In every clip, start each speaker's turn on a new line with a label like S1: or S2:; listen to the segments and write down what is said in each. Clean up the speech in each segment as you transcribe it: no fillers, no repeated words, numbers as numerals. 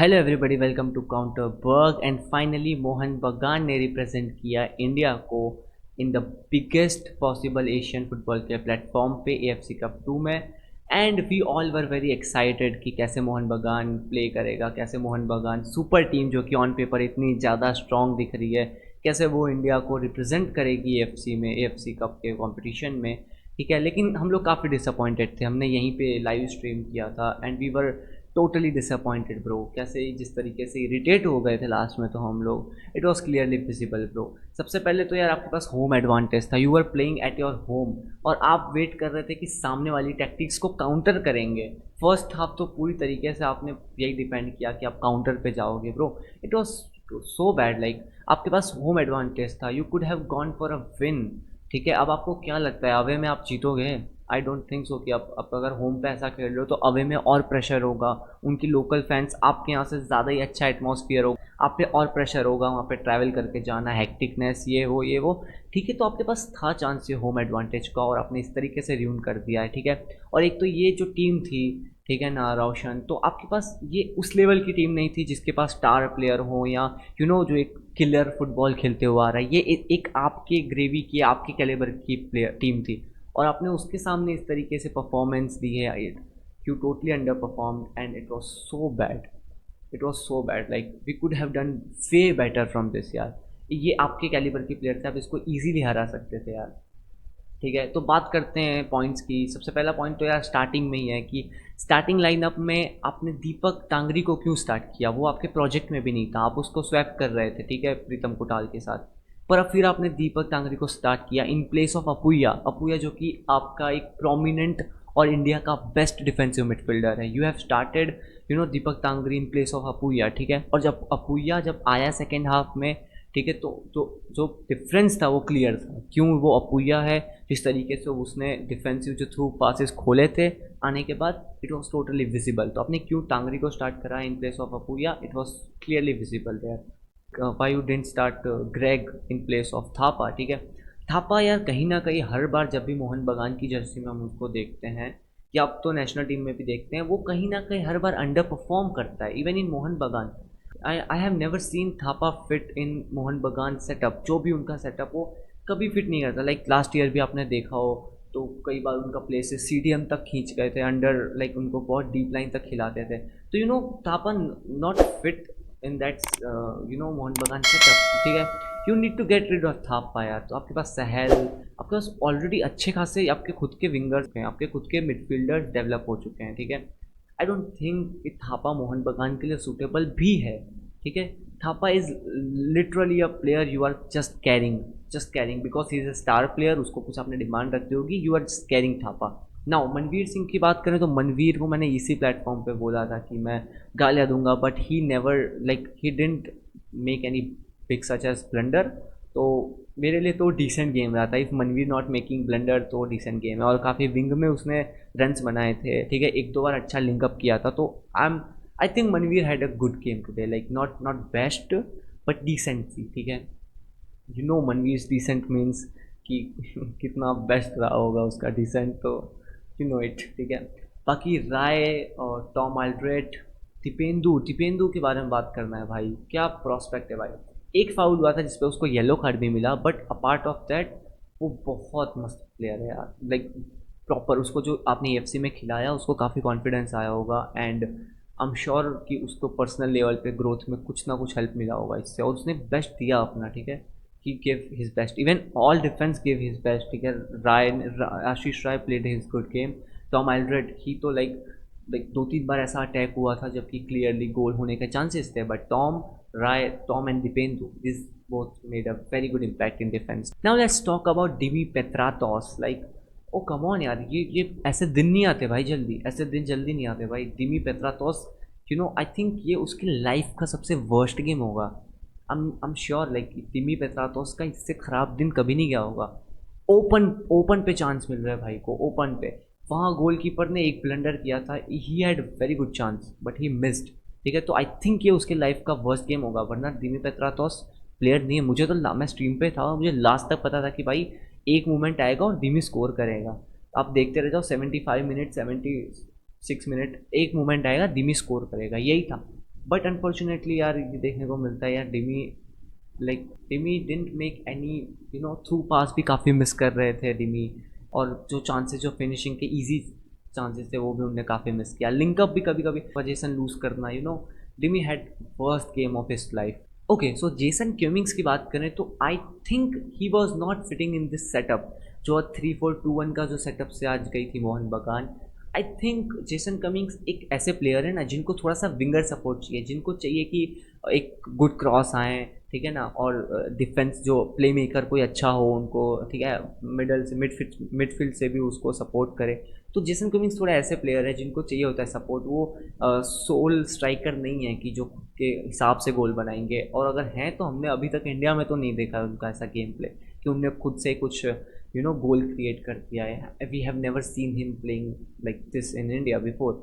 S1: Hello everybody, welcome to Counterburg. And finally Mohun Bagan ने represent किया India को in the biggest possible Asian football के platform पे AFC cup 2 में। And we all were very excited कि कैसे मोहन बगान प्ले करेगा, कैसे मोहन बगान सुपर टीम जो कि ऑन पेपर इतनी ज़्यादा स्ट्रॉन्ग दिख रही है, कैसे वो इंडिया को रिप्रेजेंट करेगी एएफसी में, एएफसी कप के कॉम्पिटिशन में। ठीक है, लेकिन हम लोग काफ़ी डिसअपॉइंटेड थे। हमने यहीं पे लाइव स्ट्रीम किया था and we were totally disappointed bro. कैसे जिस तरीके से इरिटेट हो गए थे लास्ट में तो हम लोग, it was clearly visible bro. सबसे पहले तो यार आपके पास होम एडवांटेज था, you are playing at your home और आप वेट कर रहे थे कि सामने वाली टैक्टिक्स को काउंटर करेंगे। फर्स्ट हाफ तो पूरी तरीके से आपने यही डिपेंड किया कि आप काउंटर पे जाओगे bro. It was so bad. Like आपके पास होम एडवांटेज था, you could have gone for a win. ठीक है, अब आपको क्या लगता है अवे में आप जीतोगे? आई डोंट थिंक सो कि आप अगर होम पे ऐसा खेल रहे हो तो अवे में और प्रेशर होगा। उनकी लोकल फैंस आपके यहाँ से ज़्यादा ही अच्छा एटमॉस्फियर होगा, आप पे और प्रेशर होगा, वहाँ पे ट्रैवल करके जाना, हेक्टिकनेस, ये वो। ठीक है, तो आपके पास था चांस ये होम एडवांटेज का और आपने इस तरीके से र्यून कर दिया है। ठीक है, और एक तो ये जो टीम थी, ठीक है ना रोशन, तो आपके पास ये उस लेवल की टीम नहीं थी जिसके पास स्टार प्लेयर हो या जो एक किलर फुटबॉल खेलते हुआ आ रहा है। ये एक आपके ग्रेवी की, आपके कैलिबर की प्लेयर टीम थी और आपने उसके सामने इस तरीके से परफॉर्मेंस दी है। You totally under perform and it was so bad. It was so bad, like we could have done way better from this यार। ये आपके कैलिबर की प्लेयर थे, आप इसको ईजिली हरा सकते थे यार। ठीक है, तो बात करते हैं पॉइंट्स की। सबसे पहला पॉइंट तो यार स्टार्टिंग में ही है कि स्टार्टिंग लाइनअप में आपने दीपक टांगरी को क्यों स्टार्ट किया? वो आपके प्रोजेक्ट में भी नहीं था, आप उसको स्वैप कर रहे थे, ठीक है, प्रीतम कोटाल के साथ। पर अब फिर आपने दीपक टांगरी को स्टार्ट किया इन प्लेस ऑफ अपुया। अपुया जो कि आपका एक प्रोमिनेंट और इंडिया का बेस्ट डिफेंसिव मिडफील्डर है। You have started Deepak Tangri in place of Apuia. ठीक है, और जब अपुया जब आया सेकेंड हाफ में, ठीक है, तो जो जो डिफरेंस था वो क्लियर था क्यों वो अपुया है। जिस तरीके से उसने डिफेंसिव जो थ्रू पासिस खोले थे आने के बाद, इट वॉज टोटली विजिबल। तो आपने क्यों टांगरी को स्टार्ट करा in place of Apuia? It was clearly visible there. Why you didn't start Greg in place of Thapa? ठीक है, थापा यार कहीं ना कहीं हर बार जब भी मोहन बगान की जर्सी में हम उसको देखते हैं या अब तो नेशनल टीम में भी देखते हैं, वो कहीं ना कहीं हर बार अंडर परफॉर्म करता है। इवन इन मोहन बगान I have never scene Thapa fit in Mohan Bagan setup. जो भी उनका सेटअप हो, कभी फिट नहीं करता। लाइक लास्ट ईयर भी आपने देखा हो तो कई बार उनका प्लेसेस सीडीएम तक खींच गए थे अंडर, लाइक उनको बहुत डीप लाइन तक खिलाते थे। तो Thapa not fit in that Mohun Bagan setup. ठीक है, you need to get rid of Thapa यार। तो आपके पास सहल, आपके पास ऑलरेडी अच्छे खासे आपके खुद के विंगर्स हैं, आपके खुद के मिडफील्डर्स डेवलप हो चुके हैं। ठीक है, आई डोंट थिंक कि थापा मोहन बगान के लिए सूटेबल भी है। ठीक है, Thapa is literally a player you are just carrying because he is a star player. उसको कुछ आपने डिमांड रखती होगी, you are just carrying Thapa. Now Manvir Singh की बात करें तो मनवीर को मैंने इसी प्लेटफॉर्म पे बोला था कि मैं गालियाँ दूंगा, but he never, like he didn't make any big such as blunder. तो मेरे लिए तो डिसेंट गेम रहा था। If Manvir not making blunder तो डिसेंट गेम है और काफ़ी विंग में उसने रन्स बनाए थे। ठीक है, एक दो बार अच्छा लिंकअप किया था। तो I think Manvir had a good game today, like not not best but decent थी। ठीक है, मनवीर डिसेंट मीन्स कि कितना बेस्ट रहा होगा उसका डिसेंट, तो इट। ठीक है, बाकी राय और टॉम आल्ड्रेट, टिपेंदु टिपेंदु के बारे में बात करना है भाई। क्या प्रोस्पेक्ट है भाई। एक फाउल हुआ था जिसपे उसको येलो कार्ड भी मिला, बट अपार्ट ऑफ दैट वो बहुत मस्त प्लेयर है यार। लाइक प्रॉपर उसको जो आपने एफसी में खिलाया उसको काफ़ी कॉन्फिडेंस आया होगा एंड आई एम श्योर कि उसको पर्सनल लेवल पे ग्रोथ में कुछ ना कुछ हेल्प मिला होगा इससे, और उसने बेस्ट दिया अपना। ठीक है, he gave his best, even all defense gave his best। ठीक है, Ashish Rai played his good game। Tom Aldred ही तो लाइक दो तीन बार ऐसा अटैक हुआ था जबकि क्लियरली गोल होने के चांसेस थे, but Tom and Dipendu this both made a very good impact in defense। now let's talk about Dimi Petratos। like oh come on यार, ये ऐसे दिन नहीं आते भाई, जल्दी ऐसे दिन जल्दी नहीं आते भाई। दिमी पेत्रातोस, आई थिंक ये उसकी लाइफ का सबसे वर्स्ट गेम होगा। I'm श्योर लाइक दिमी पेत्रातोस का इससे ख़राब दिन कभी नहीं गया होगा। ओपन ओपन पे चांस मिल रहा है भाई को, ओपन पे। वहाँ गोलकीपर ने एक ब्लंडर किया था, he had very good chance but he missed. ठीक है, तो आई थिंक ये उसके लाइफ का वर्स्ट गेम होगा, वरना दिमी पेत्रातोस प्लेयर नहीं है। मुझे तो मैं स्ट्रीम पे था, मुझे लास्ट तक पता था कि भाई एक मोमेंट आएगा और दिमी स्कोर करेगा। आप देखते रह जाओ, 75 मिनट, 76 मिनट, एक मोमेंट आएगा, दिमी स्कोर करेगा, यही था। बट अनफॉर्चुनेटली यार ये देखने को मिलता है यार, Dimi didn't make any through pass भी काफ़ी मिस कर रहे थे डिमी, और जो चांसेस जो फिनिशिंग के इजी चांसेस थे वो भी उनने काफ़ी मिस किया, लिंकअप भी कभी कभी पोजीशन लूज करना, Dimi had worst game of his life. Okay, so Jason Cummings की बात करें तो I think he was not fitting in this setup, जो 3-4-2-1 का जो सेटअप से आज गई थी मोहन बगान। आई थिंक जेसन कमिंग्स एक ऐसे प्लेयर है ना जिनको थोड़ा सा विंगर सपोर्ट चाहिए, जिनको चाहिए कि एक गुड क्रॉस आए, ठीक है ना, और डिफेंस जो प्ले मेकर कोई अच्छा हो उनको, ठीक है, मिडल से मिडफील्ड से भी उसको सपोर्ट करे। तो जेसन कमिंग्स थोड़ा ऐसे प्लेयर है जिनको चाहिए होता है सपोर्ट, वो सोल स्ट्राइकर नहीं है कि जो के हिसाब से गोल बनाएंगे, और अगर हैं तो हमने अभी तक इंडिया में तो नहीं देखा उनका ऐसा गेम प्ले कि उनने खुद से कुछ गोल क्रिएट कर दिया है। We have never seen him playing like this in India before.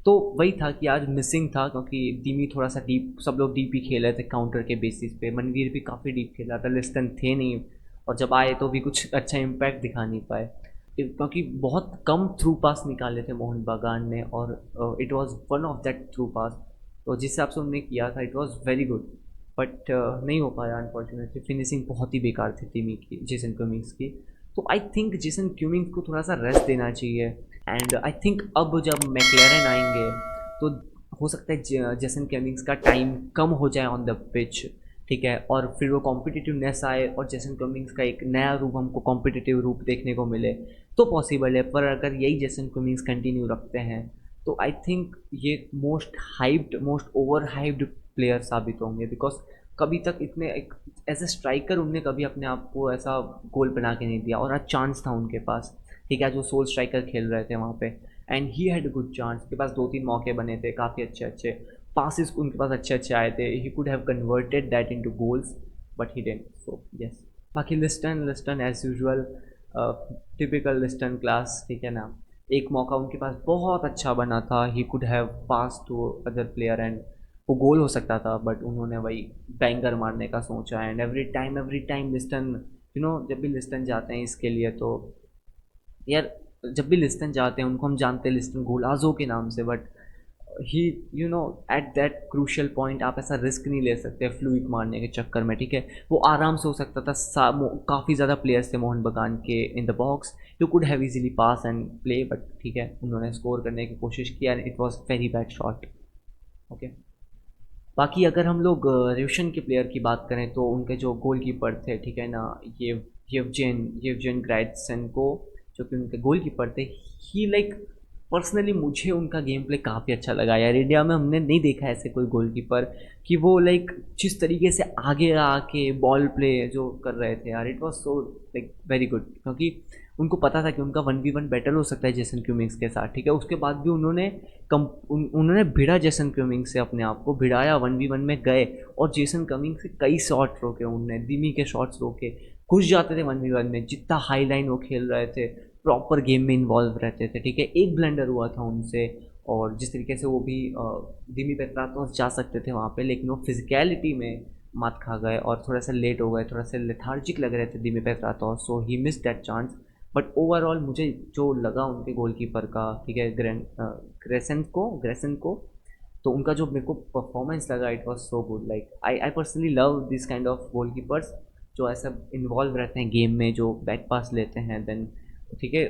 S1: तो वही था कि आज मिसिंग था, क्योंकि टीमी थोड़ा सा डीप, सब लोग डीप ही खेल रहे थे काउंटर के बेसिस पे, मनवीर भी काफ़ी डीप खेला था, लिस्टन थे नहीं, और जब आए तो भी कुछ अच्छा इम्पैक्ट दिखा नहीं पाए, क्योंकि बहुत कम थ्रू पास निकाले थे मोहन बागान ने, और it was one of that through pass, तो जिस हिसाब से उन्होंने किया था it was very good, but नहीं हो पाया अनफॉर्चुनेटली, फिनिशिंग बहुत ही बेकार थी टीमी की, जेसन क्यूमिंग्स की। तो आई थिंक जेसन क्यूमिंग्स को थोड़ा सा रेस्ट देना चाहिए, एंड आई थिंक अब जब मैकलेरन आएंगे तो हो सकता है जेसन क्यूमिंग्स का टाइम कम हो जाए ऑन द पिच, ठीक है, और फिर वो कॉम्पिटिटिवनेस आए और जेसन कमिंग्स का एक नया रूप, हमको कॉम्पिटिटिव रूप देखने को मिले तो पॉसिबल है। पर अगर यही जेसन कमिंग्स कंटिन्यू रखते हैं तो आई थिंक ये most hyped, most over hyped player साबित होंगे, बिकॉज कभी तक इतने एक एज ए स्ट्राइकर उनने कभी अपने आप को ऐसा गोल बना के नहीं दिया, और आज चांस था उनके पास, ठीक है, जो सोल स्ट्राइकर खेल रहे थे वहाँ पे, and he had good chance, उनके पास 2-3 मौके बने थे काफ़ी अच्छे अच्छे, पासिस उनके पास अच्छे अच्छे आए थे, he could have converted that into goals, but he didn't, so yes. बाकी Liston as usual, typical Liston class, ठीक है ना, एक मौका उनके पास बहुत अच्छा बना था, he could have pass to other player and वो गोल हो सकता था, बट उन्होंने वही बैंगर मारने का सोचा, एंड एवरी टाइम लिस्टन, जब भी लिस्टन जाते हैं इसके लिए तो यार, जब भी लिस्टन जाते हैं उनको हम जानते हैं लिस्टन गोलाजो के नाम से, but he at that crucial point आप ऐसा रिस्क नहीं ले सकते फ्लूइड मारने के चक्कर में, ठीक है, वो आराम से हो सकता था, काफ़ी ज़्यादा प्लेयर्स थे मोहन बगान के in the box, you could have easily pass and play, but ठीक है उन्होंने स्कोर करने की कोशिश किया and it was very bad shot. Okay, बाकी अगर हम लोग रोशन के प्लेयर की बात करें तो उनके जो गोलकीपर थे, ठीक है ना, ये येवजेन ग्राइट्सेंको, जो कि उनके गोलकीपर थे, ही लाइक पर्सनली मुझे उनका गेम प्ले काफ़ी अच्छा लगा यार, इंडिया में हमने नहीं देखा ऐसे कोई गोलकीपर कि वो लाइक जिस तरीके से आगे आके बॉल प्ले जो कर रहे थे यार, it was so like very good, क्योंकि उनको पता था कि उनका 1v1 बैटल हो सकता है जेसन क्यूमिंग्स के साथ, ठीक है, उसके बाद भी उन्होंने भिड़ा जेसन क्यूमिंग्स से, अपने आप को भिड़ाया, 1v1 में गए और जेसन कमिंग्स से कई शॉट रोके उनने, दिमी के शॉट्स रोके, घुस जाते थे 1v1 में, जितना हाई लाइन वो खेल रहे थे, प्रॉपर गेम में इन्वॉल्व रहते थे, ठीक है, एक ब्लंडर हुआ था उनसे, और जिस तरीके से वो भी दिमी पेत्रातोस जा सकते थे वहाँ पे, लेकिन वो फिजिकलिटी में मात खा गए और थोड़ा सा लेट हो गए, थोड़ा सा लेथार्जिक लग रहे थे Dimi Petratos, so he miss that chance. But overall मुझे जो लगा उनके गोलकीपर का, ठीक है, ग्रेसन को, तो उनका जो मेरे को परफॉर्मेंस लगा, it was so good, like I personally love this kind of goalkeepers जो ऐसा इन्वॉल्व रहते हैं गेम में, जो बैक पास लेते हैं, देन ठीक है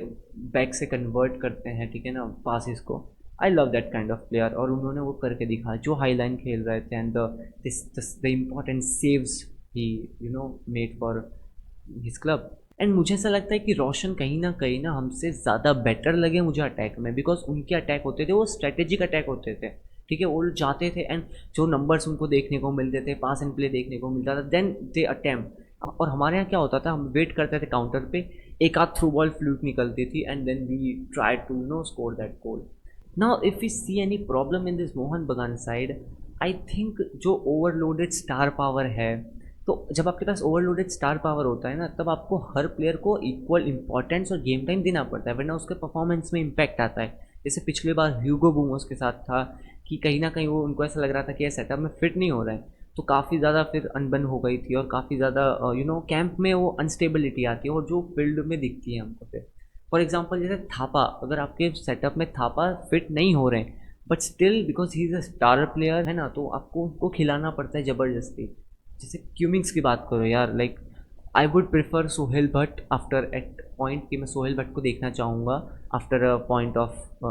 S1: बैक से कन्वर्ट करते हैं, ठीक है ना, पासिस को, I love that kind of player, और उन्होंने वो करके दिखा, जो हाई लाइन खेल रहे थे, and the important saves he made for his club. And मुझे ऐसा लगता है कि रोशन कहीं ना हमसे ज़्यादा बेटर लगे मुझे अटैक में, बिकॉज उनके अटैक होते थे वो स्ट्रेटेजिक अटैक होते थे, ठीक है, वो जाते थे एंड जो नंबर्स उनको देखने को मिलते थे, पास एंड प्ले देखने को मिलता था, देन दे अटेम्प्ट, और हमारे यहाँ क्या होता था, हम वेट करते थे काउंटर पे, एक आध थ्रू बॉल फ्लूक निकलती थी, and then we try to score that goal. Now if we see any problem in this Mohun Bagan side, I think जो ओवरलोडेड स्टार पावर है, तो जब आपके पास ओवरलोडेड स्टार पावर होता है ना, तब आपको हर प्लेयर को इक्वल इंपॉर्टेंस और गेम टाइम देना पड़ता है, वरना उसके परफॉर्मेंस में इम्पैक्ट आता है। जैसे पिछली बार ह्यूगो बूमोस के साथ था कि कहीं ना कहीं वो उनको ऐसा लग रहा था कि ये सेटअप में फिट नहीं हो रहा है, तो काफ़ी ज़्यादा फिर अनबन हो गई थी, और काफ़ी ज़्यादा कैंप में वो अनस्टेबिलिटी आती है, और जो फील्ड में दिखती है हमको फिर, फॉर एग्जाम्पल जैसे थापा, अगर आपके सेटअप में थापा फिट नहीं हो रहे हैं but still because he is a star player है ना, तो आपको उनको खिलाना पड़ता है ज़बरदस्ती। जैसे क्यूमिंग्स की बात करो यार, like I would prefer Sohail Bhat after eight point, कि मैं सोहेल भट्ट को देखना चाहूँगा after a point of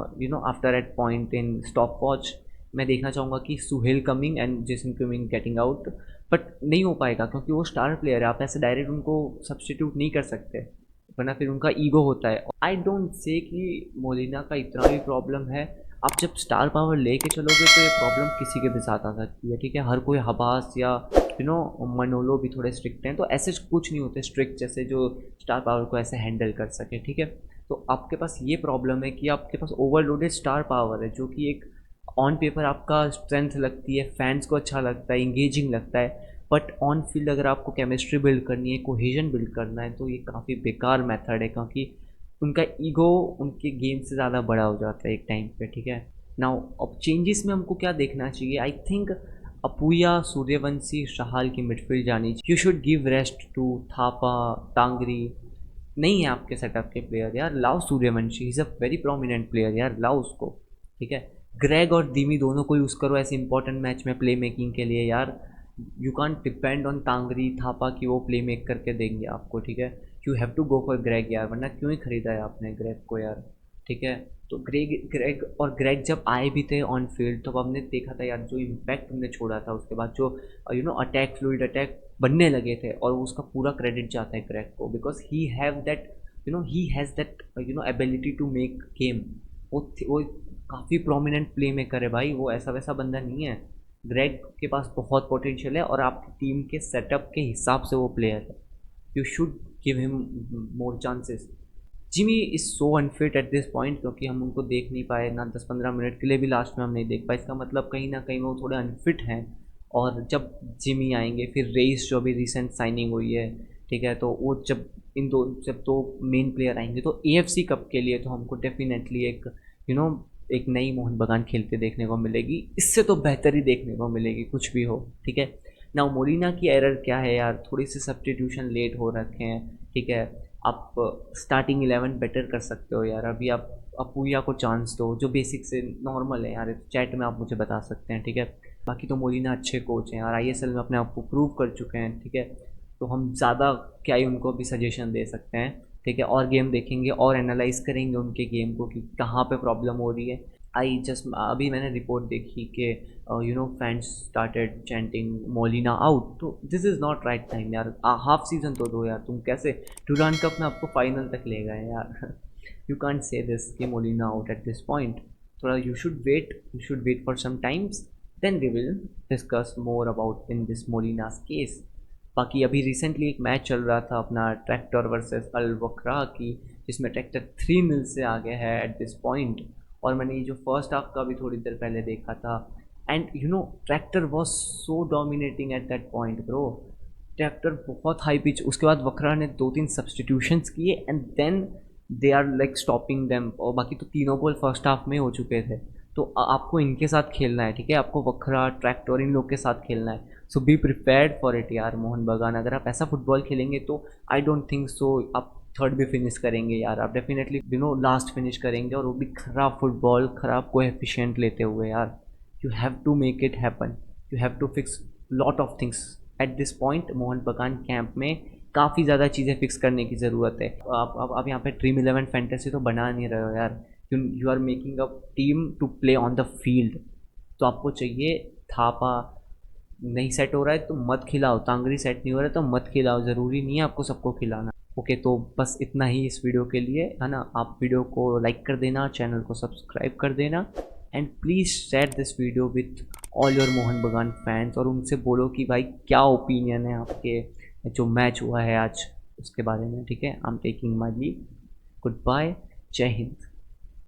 S1: after eight point in stopwatch. मैं देखना चाहूँगा कि Suhail coming and Jason Cumming getting out, but नहीं हो पाएगा क्योंकि वो स्टार प्लेयर है, आप ऐसे डायरेक्ट उनको सब्सटीट्यूट नहीं कर सकते, वरना फिर उनका ईगो होता है। आई डोंट से कि मोलिना का इतना भी प्रॉब्लम है। आप जब स्टार पावर लेके चलोगे तो ये प्रॉब्लम किसी के भी साथ आ सकती है, ठीक है। हर कोई हबास या मनोलो भी थोड़े स्ट्रिक्ट हैं, तो ऐसे कुछ नहीं होते स्ट्रिक्ट जैसे जो स्टार पावर को ऐसे हैंडल कर सके, ठीक है। तो आपके पास ये प्रॉब्लम है कि आपके पास ओवरलोडेड स्टार पावर है, जो कि एक ऑन पेपर आपका स्ट्रेंथ लगती है, फैंस को अच्छा लगता है, इंगेजिंग लगता है, बट ऑन फील्ड अगर आपको केमिस्ट्री बिल्ड करनी है, कोहेजन बिल्ड करना है, तो ये काफ़ी बेकार मेथड है, क्योंकि उनका ईगो उनके गेम से ज़्यादा बड़ा हो जाता है एक टाइम पे, ठीक है। नाउ अब चेंजेस में हमको क्या देखना चाहिए, आई थिंक अपूया, सूर्यवंशी, शाहाल की मिडफील्ड जानी चाहिए। You should give rest to Thapa, Tangri. नहीं है आपके सेटअप के प्लेयर यार, लाओ Suryavanshi, is a very prominent player यार, लाओ उसको, ठीक है। ग्रेग और दिमी दोनों को यूज़ करो ऐसे इंपॉर्टेंट मैच में प्ले मेकिंग के लिए यार। You can't depend on Tangri, Thapa कि वो प्ले मेक करके देंगे आपको, ठीक है। You have to go for Greg यार, वरना क्यों ही खरीदा है आपने ग्रेग को यार, ठीक है। तो ग्रेग ग्रेग और ग्रेग जब आए भी थे ऑन फील्ड, तो हमने देखा था यार जो इम्पैक्ट हमने छोड़ा था, उसके बाद जो अटैक, फ्लूइड अटैक बनने लगे थे, और उसका पूरा क्रेडिट जाता है ग्रेग को, because he have that he has that ability to make game. वो काफ़ी प्रोमिनेंट प्ले मेकर है भाई, वो ऐसा वैसा बंदा नहीं है। ग्रेग के पास बहुत पोटेंशियल है, और आपकी टीम के सेटअप के हिसाब से वो प्लेयर है। You should give him more chances. Jimmy is so unfit eight this point, क्योंकि हम उनको देख नहीं पाए ना, 10-15 मिनट के लिए भी लास्ट में हम नहीं देख पाए, इसका मतलब कहीं ना कहीं वो थोड़े अनफिट हैं। और जब जिमी आएंगे, फिर रेस जो अभी रिसेंट साइनिंग हुई है, ठीक है, तो वो जब दो मेन प्लेयर आएंगे, तो एएफसी कप के लिए तो हमको डेफिनेटली एक यू नो एक नई मोहन बगान खेलते देखने को मिलेगी, इससे तो बेहतर ही देखने को मिलेगी कुछ भी हो, ठीक है। ना मोलिना की एरर क्या है यार, थोड़ी सी सब्स्टिट्यूशन लेट हो रखे हैं, ठीक है। आप स्टार्टिंग 11 बेटर कर सकते हो यार, अभी आप अपूया को चांस दो, जो बेसिक से नॉर्मल है यार, चैट में आप मुझे बता सकते हैं, ठीक है। बाकी तो मोलिना अच्छे कोच हैं यार, आईएसएल में अपने आप को प्रूव कर चुके हैं, ठीक है। तो हम ज़्यादा क्या ही उनको भी सजेशन दे सकते हैं, ठीक है। और गेम देखेंगे और एनालाइज करेंगे उनके गेम को कि कहाँ पे प्रॉब्लम हो रही है। आई जस्ट अभी मैंने रिपोर्ट देखी कि fans started chanting Molina out, तो this is not right time यार, हाफ सीजन तो दो यार, तुम कैसे डुरान कप में आपको फाइनल तक ले गए यार। यू कांट से दिस कि Molina out at this point. थोड़ा you should wait for some times, then we will discuss more about in this Molina's case. बाकी अभी रिसेंटली एक मैच चल रहा था अपना ट्रैक्टर वर्सेस अल वक्रा की, जिसमें ट्रैक्टर 3-0 से आगे है एट दिस पॉइंट। और मैंने ये जो फर्स्ट हाफ का भी थोड़ी देर पहले देखा था, and tractor was so dominating at that point bro. Tractor बहुत हाई पिच, उसके बाद वक्रा ने 2-3 सब्सटीट्यूशंस किए, and then they are like stopping them, और बाकी तो तीनों गोल फर्स्ट हाफ में हो चुके थे। तो आपको इनके साथ खेलना है, ठीक है, आपको वक्रा, ट्रैक्टर, इन लोग के साथ खेलना है। सो बी प्रिपेयर्ड फॉर इट यार मोहन बगान, अगर आप ऐसा फुटबॉल खेलेंगे तो आई डोंट थिंक सो आप थर्ड भी फिनिश करेंगे यार, आप डेफिनेटली लास्ट फिनिश करेंगे, और वो भी खराब फुटबॉल, खराब कोएफिशिएंट लेते हुए यार। You have to make it happen, you have to fix lot of things at this point. Mohun Bagan camp में काफ़ी ज़्यादा चीज़ें फिक्स करने की ज़रूरत है। आप यहाँ पे ड्रीम 11 फैंटेसी तो बना नहीं रहे हो यार, you are making a team to play on the field. तो आपको चाहिए थापा, नहीं सेट हो रहा है तो मत खिलाओ, तांगरी सेट नहीं हो रहा है तो मत खिलाओ, ज़रूरी नहीं है आपको सबको खिलाना। ओके, तो बस इतना ही इस वीडियो के लिए, है ना। आप वीडियो को लाइक कर देना, चैनल को सब्सक्राइब कर देना, and please share this video with all your Mohan बगान फैंस, और उनसे बोलो कि भाई क्या ओपिनियन है आपके जो मैच हुआ है आज उसके बारे में, ठीक है। I am taking my leave, good bye, Jai Hind.